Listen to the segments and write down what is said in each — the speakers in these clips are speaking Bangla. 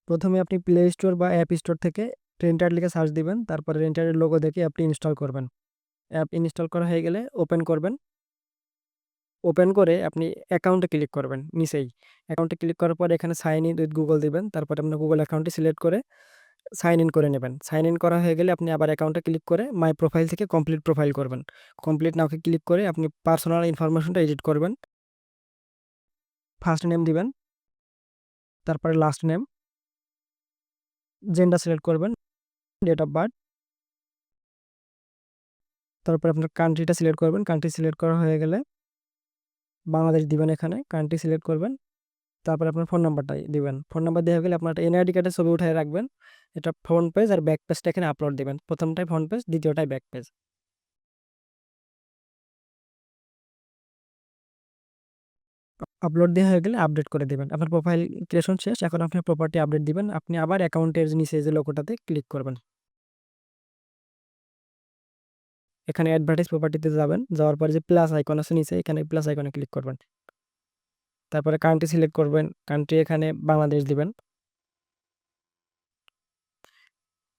প্রথমে আপনি প্লে স্টোর বা অ্যাপ স্টোর থেকে রেন্টার লিখে সার্চ দিবেন, তারপরে রেন্টারের লোগো দেখে অ্যাপটি ইনস্টল করবেন। অ্যাপ ইনস্টল করা হয়ে গেলে ওপেন করবেন। ওপেন করে আপনি অ্যাকাউন্টে ক্লিক করবেন নিচেই। অ্যাকাউন্টে ক্লিক করার পরে এখানে সাইন ইন উইথ গুগল দিবেন, তারপরে আপনার গুগল অ্যাকাউন্টটি সিলেক্ট করে সাইন ইন করে নেবেন। সাইন ইন করা হয়ে গেলে আপনি আবার অ্যাকাউন্টে ক্লিক করে মাই প্রোফাইল থেকে কমপ্লিট প্রোফাইল করবেন। কমপ্লিট নাওকে ক্লিক করে আপনি পার্সোনাল ইনফরমেশনটা এডিট করবেন। ফার্স্ট নেম দিবেন, তারপরে লাস্ট নেম, জেন্ডার সিলেক্ট করবেন, ডেট অফ বার্থ, তারপরে আপনার কান্ট্রিটা সিলেক্ট করবেন। কান্ট্রি সিলেক্ট করা হয়ে গেলে বাংলাদেশ দিবেন, এখানে কান্ট্রি সিলেক্ট করবেন। তারপরে আপনার ফোন নাম্বারটা দিবেন। ফোন নাম্বার দেওয়া হয়ে গেলে আপনার এনআইডি কার্ডের ছবি উঠায় রাখবেন। এটা ফ্রন্ট পেজ আর ব্যাক পেজটা এখানে আপলোড দিবেন। প্রথমটাই ফ্রন্ট পেজ, দ্বিতীয়টাই ব্যাক পেজ। আপলোড দেওয়া হয়ে গেলে আপডেট করে দিবেন। আপনার প্রোফাইল ক্রিয়েশন শেষ, এখন আপনি প্রপার্টি আপডেট দিবেন। আপনি আবার অ্যাকাউন্টের নিচে যে লোগোটাতে ক্লিক করবেন, এখানে অ্যাডভার্টাইজ প্রপার্টিতে যাবেন। যাওয়ার পরে যে প্লাস আইকন আছে নিচে, এখানে প্লাস আইকনে ক্লিক করবেন। তারপরে কান্ট্রি সিলেক্ট করবেন, কান্ট্রি এখানে বাংলাদেশ দিবেন।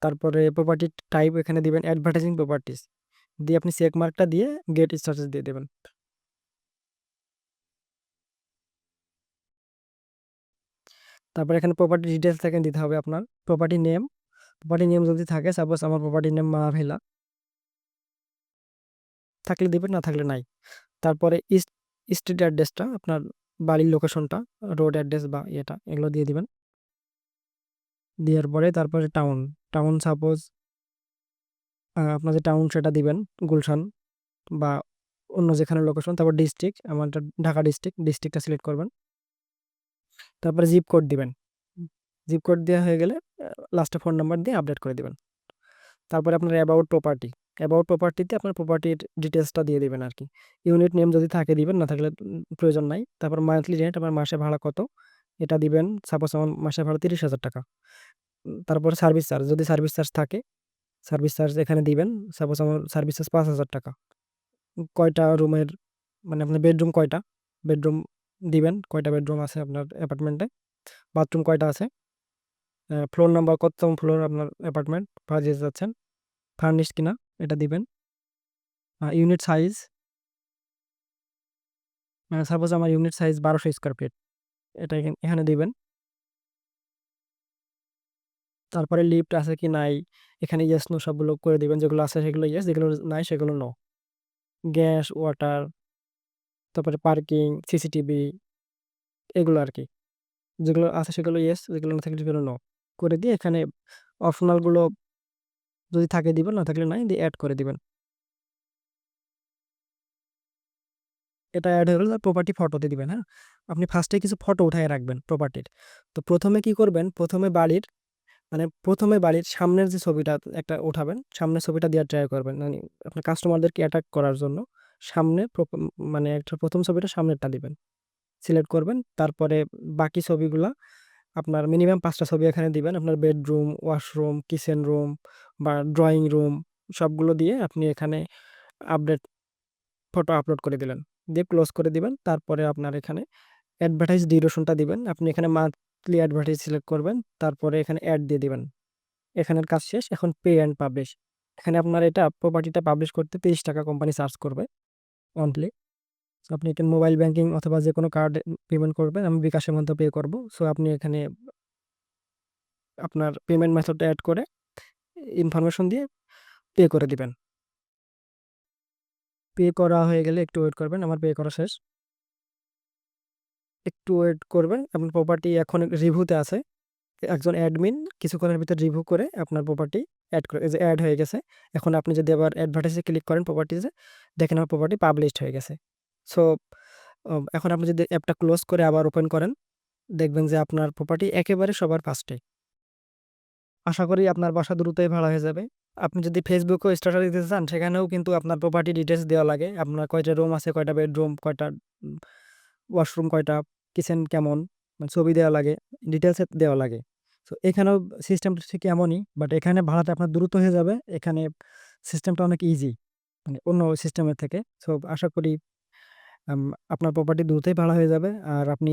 তারপরে প্রপার্টি টাইপ এখানে দিবেন অ্যাডভার্টাইজিং প্রপার্টিস, দিয়ে আপনি চেক মার্কটা দিয়ে গেট স্ট্যাটাস দিয়ে দেবেন। তারপর এখানে প্রপার্টি ডিটেলস থেকে দিতে হবে আপনার প্রপার্টি নেম। প্রপার্টি নেম যদি থাকে, সাপোজ আমার প্রপার্টি নেম মাহাভিলা, থাকলে দিবেন, না থাকলে নাই। তারপরে স্ট্রিট অ্যাড্রেসটা, আপনার বাড়ির লোকেশনটা, রোড অ্যাড্রেস বা ইয়েটা, এগুলো দিয়ে দিবেন। দেওয়ার পরে তারপরে টাউন, টাউন সাপোজ আপনার যে টাউন সেটা দিবেন, গুলশান বা অন্য যেখানে লোকেশন। তারপর ডিস্ট্রিক্ট, আমারটা ঢাকা ডিস্ট্রিক্ট, ডিস্ট্রিক্টটা সিলেক্ট করবেন। তারপরে জিপ কোড দিবেন। জিপ কোড দেওয়া হয়ে গেলে লাস্টে ফোন নাম্বার দিয়ে আপডেট করে দিবেন। তারপরে আপনার অ্যাবাউট প্রপার্টি, অ্যাবাউট প্রপার্টিতে আপনার প্রপার্টির ডিটেলসটা দিয়ে দিবেন আর কি। ইউনিট নেম যদি থাকে দিবেন, না থাকলে প্রয়োজন নাই। তারপর মান্থলি রেন্ট, আমার মাসে ভাড়া কত, এটা দিবেন। সাপোজ আমার মাসে ভাড়া 30,000 টাকা। তারপরে সার্ভিস চার্জ, যদি সার্ভিস চার্জ থাকে সার্ভিস চার্জ এখানে দিবেন। সাপোজ আমার সার্ভিস চার্জ 5,000 টাকা। কয়টা রুমের, মানে আপনার বেডরুম কয়টা, বেডরুম দিবেন, কয়টা বেডরুম আছে আপনার অ্যাপার্টমেন্টে, বাথরুম কয়টা আছে, ফ্লোর নাম্বার, কততম ফ্লোর আপনার অ্যাপার্টমেন্ট বা যে যাচ্ছেন, ফার্নিশড কিনা, এটা দিবেন। ইউনিট সাইজ, সাপোজ আমার ইউনিট সাইজ 1200 স্কোয়ার ফিট, এটা এখানে দিবেন। তারপরে লিফট আছে কি নাই, এখানে ইয়েস নো সবগুলো করে দিবেন। যেগুলো আছে সেগুলো ইয়েস, যেগুলো নাই সেগুলো নো। গ্যাস, ওয়াটার, তারপরে পার্কিং, সিসিটিভি, এগুলো আর কি। যেগুলো আছে সেগুলো ইয়েস, যেগুলো না থাকলে সেগুলো নো করে দিয়ে এখানে অপশনালগুলো যদি থাকে দিবেন, না থাকলে নাই, দিয়ে অ্যাড করে দিবেন। এটা অ্যাড হয়ে গেলে প্রপার্টি ফটোতে দিবেন। হ্যাঁ, আপনি ফার্স্টে কিছু ফটো উঠায় রাখবেন প্রপার্টির। তো প্রথমে কি করবেন, প্রথমে বাড়ির সামনের যে ছবিটা একটা উঠাবেন, সামনের ছবিটা দেওয়ার ট্রাই করবেন, মানে আপনার কাস্টমারদেরকে অ্যাটাক করার জন্য। সামনে মানে একটা প্রথম ছবিটা সামনেরটা দিবেন, সিলেক্ট করবেন। তারপরে বাকি ছবিগুলা আপনার মিনিমাম 5টা ছবি এখানে দিবেন। আপনার বেডরুম, ওয়াশরুম, কিচেন রুম বা ড্রয়িং রুম সবগুলো দিয়ে আপনি এখানে আপডেট ফটো আপলোড করে দিলেন, দিয়ে ক্লোজ করে দিবেন। তারপরে আপনার এখানে অ্যাডভার্টাইজ ডিউরেশনটা দিবেন। আপনি এখানে মান্থলি অ্যাডভার্টাইজ সিলেক্ট করবেন, তারপরে এখানে অ্যাড দিয়ে দিবেন। এখানের কাজ শেষ। এখন পে অ্যান্ড পাবলিশ, এখানে আপনার এটা প্রপার্টিটা পাবলিশ করতে 30 টাকা কোম্পানি চার্জ করবে মান্থলি। সো আপনি এটা মোবাইল ব্যাংকিং অথবা যে কোনো কার্ড পেমেন্ট করবেন, আমি বিকাশের মধ্যে পে করব। সো আপনি এখানে আপনার পেমেন্ট মেথডটা অ্যাড করে ইনফরমেশন দিয়ে পে করে দিবেন। পে করা হয়ে গেলে একটু ওয়েট করবেন, আমার পে করা শেষ। একটু ওয়েট করবেন, আপনার প্রপার্টি এখন রিভিউতে আছে। একজন অ্যাডমিন কিছুক্ষণের ভিতর রিভিউ করে আপনার প্রপার্টি অ্যাড করে, এই যে অ্যাড হয়ে গেছে। এখন আপনি যদি আবার অ্যাডভার্টাইজে ক্লিক করেন প্রপার্টিজে, দেখেন আমার প্রপার্টি পাবলিশড হয়ে গেছে। সো এখন আপনি যদি অ্যাপটা ক্লোজ করে আবার ওপেন করেন, দেখবেন যে আপনার প্রপার্টি একেবারে সবার ফার্স্টে। আশা করি আপনার বাসা দ্রুতই ভাড়া হয়ে যাবে। আপনি যদি ফেসবুকেও স্ট্যাটাস দিতে চান, সেখানেও কিন্তু আপনার প্রপার্টি ডিটেলস দেওয়া লাগে। আপনার কয়টা রুম আছে, কয়টা বেডরুম, কয়টা ওয়াশরুম, কয়টা কিচেন, কেমন, মানে ছবি দেওয়া লাগে, ডিটেলসে দেওয়া লাগে। তো এখানেও সিস্টেমটা ঠিক এমনই, বাট এখানে ভাড়াটা আপনার দ্রুত হয়ে যাবে। এখানে সিস্টেমটা অনেক ইজি, মানে অন্য সিস্টেমের থেকে। সো আশা করি আম, আপনার প্রপার্টি দ্রুতই ভাড়া হয়ে যাবে, আর আপনি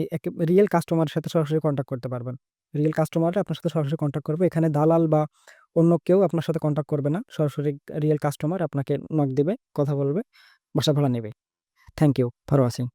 রিয়েল কাস্টমারের সাথে সরাসরি কন্ট্যাক্ট করতে পারবেন। রিয়েল কাস্টমাররা আপনার সাথে সরাসরি কন্ট্যাক্ট করবে। এখানে দালাল বা অন্য কেউ আপনার সাথে কন্ট্যাক্ট করবে না। সরাসরি রিয়েল কাস্টমার আপনাকে নক দিবে, কথা বলবে, বাসা ভাড়া নেবে। Thank you for watching.